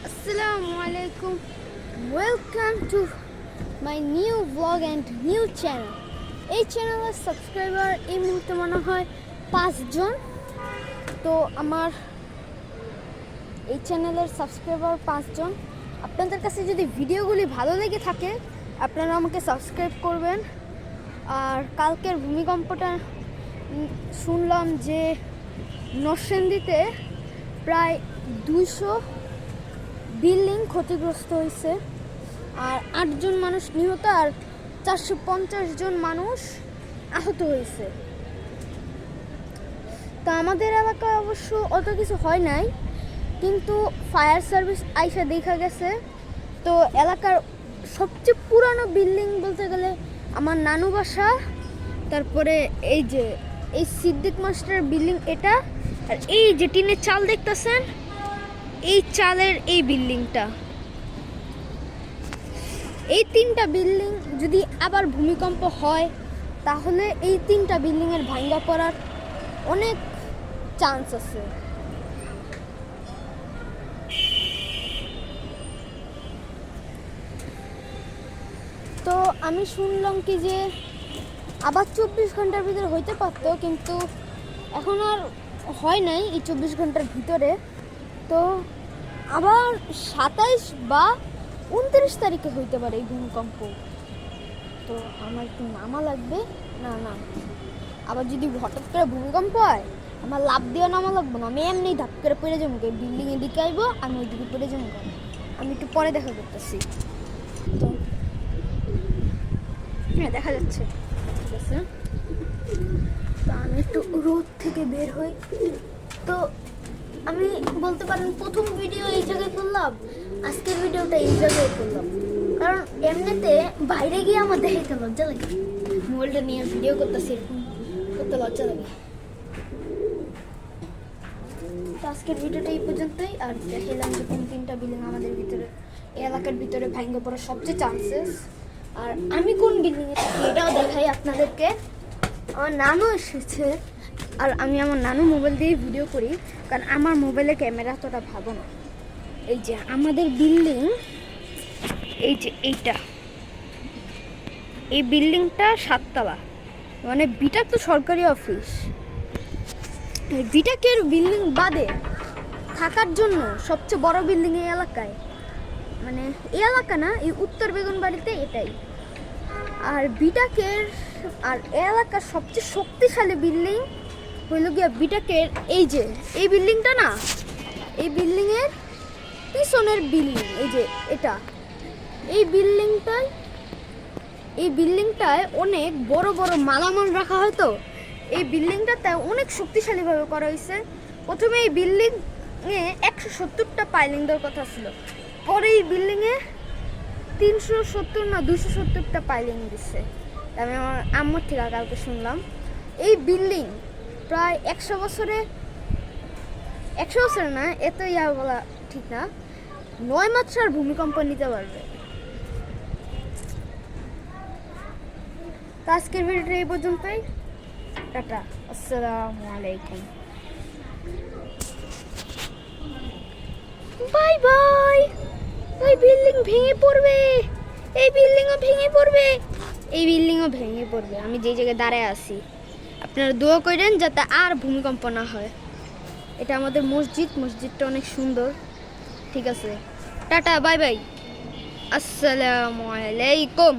Assalamualaikum. Welcome to my new vlog and new channel. এই চ্যানেলের subscriber এই মুহূর্তে মনে হয় 5 জন। তো আমার এই চ্যানেলের সাবস্ক্রাইবার 5 জন। আপনাদের কাছে যদি ভিডিওগুলি ভালো লেগে থাকে আপনারা আমাকে সাবস্ক্রাইব করবেন। আর কালকের ভূমিকম্পটা শুনলাম যে নরসিংদীতে প্রায় 200 বিল্ডিং ক্ষতিগ্রস্ত হয়েছে, আর 8 জন মানুষ নিহত আর 450 জন মানুষ আহত হয়েছে। তা আমাদের এলাকায় অবশ্য অত কিছু হয় নাই, কিন্তু ফায়ার সার্ভিস আইসা দেখা গেছে। তো এলাকার সবচেয়ে পুরানো বিল্ডিং বলতে গেলে আমার নানু বাসা, তারপরে এই যে এই সিদ্দিক মাস্টার বিল্ডিং এটা, আর এই যে টিনের চাল দেখতেছেন এই চালের এই বিল্ডিংটা। এই 3টা বিল্ডিং যদি আবার ভূমিকম্প হয় তাহলে এই 3টা বিল্ডিংয়ের ভাঙা পড়ার অনেক চান্স আছে। তো আমি শুনলাম কি যে আবার 24 ঘন্টার ভিতরে হইতে পারতো, কিন্তু এখন আর হয় নাই এই 24 ঘন্টার ভিতরে। তো আবার 27 বা 29 তারিখে হইতে পারে এই ভূমিকম্প। তো আমার একটু নামা লাগবে। না আবার যদি হঠাৎ করে ভূমিকম্প হয় আমার লাভ দিয়ে নামা লাগবে না, আমি এমনি ধাপ করে পড়ে যাবো। বিল্ডিংয়ের দিকে আইবো, আমি ওই দিকে পড়ে যাবো। আমি একটু পরে দেখা করতেছি। তো হ্যাঁ, দেখা যাচ্ছে, ঠিক আছে। তো আমি একটু রোদ থেকে বের হই। তো আমি বলতে পারেন প্রথম ভিডিও এই জায়গায় করলাম, আজকের ভিডিওটা এই জায়গায় করলাম, কারণ এমনিতে বাইরে গিয়ে আমার দেখতে লজ্জা লাগে। মোবাইলটা নিয়ে ভিডিও করতেছি, এরকম করতে লজ্জা লাগে। তো আজকের ভিডিওটা এই পর্যন্তই। আর দেখালাম যে কোন 3টা বিল্ডিং আমাদের ভিতরে এই এলাকার ভিতরে ভাঙে পড়ার সবচেয়ে চান্সেস, আর আমি কোন বিল্ডিংয়ে থাকি এটাও দেখাই আপনাদেরকে। আমার নানু এসেছে, আর আমি আমার নানু মোবাইল দিয়ে ভিডিও করি, কারণ আমার মোবাইলে ক্যামেরা অতটা ভালো না। এই যে আমাদের বিল্ডিং, এই যে এই বিল্ডিংটা 7 তলা, মানে বিটাক তো সরকারি অফিস। এই বিটাকের বিল্ডিং বাদে থাকার জন্য সবচেয়ে বড় বিল্ডিং এই এলাকায়, মানে এই এলাকা না, এই উত্তর বেগুনবাড়িতে এটাই। আর বিটাকের আর এলাকার সবচেয়ে শক্তিশালী বিল্ডিং হইল গিয়া বিটাকের এই যে এই বিল্ডিংটা না, এই বিল্ডিংয়ের পিছনের বিল্ডিং, এই যে এটা, এই বিল্ডিংটায় অনেক বড় বড় মালামাল রাখা হয়। তো এই বিল্ডিংটাতে অনেক শক্তিশালীভাবে করা হয়েছে। প্রথমে এই বিল্ডিংয়ে 170টা পাইলিং দেওয়ার কথা ছিল, পরে এই বিল্ডিংয়ে 370 না 270টা পাইলিং দিচ্ছে। আমি আমার আম্মুর থেকে কালকে শুনলাম। এই বিল্ডিং প্রায় 100 বছরে না, এত বলা ঠিক না, 9 মাত্রার ভূমিকম্প নিতে পারবে। তো আজকের ভিডিওটা এই পর্যন্তই। টাটা, আসসালামু আলাইকুম, বাই বাই। এই বিল্ডিং ভেঙে পড়বে, এই বিল্ডিংও ভেঙে পড়বে, আমি যে জায়গায় দাঁড়ায় আছি। আপনারা দোয়া করেন যাতে আর ভূমিকম্প না হয়। এটা আমাদের মসজিদটা অনেক সুন্দর। ঠিক আছে, টাটা, বাই বাই, আসসালামু আলাইকুম।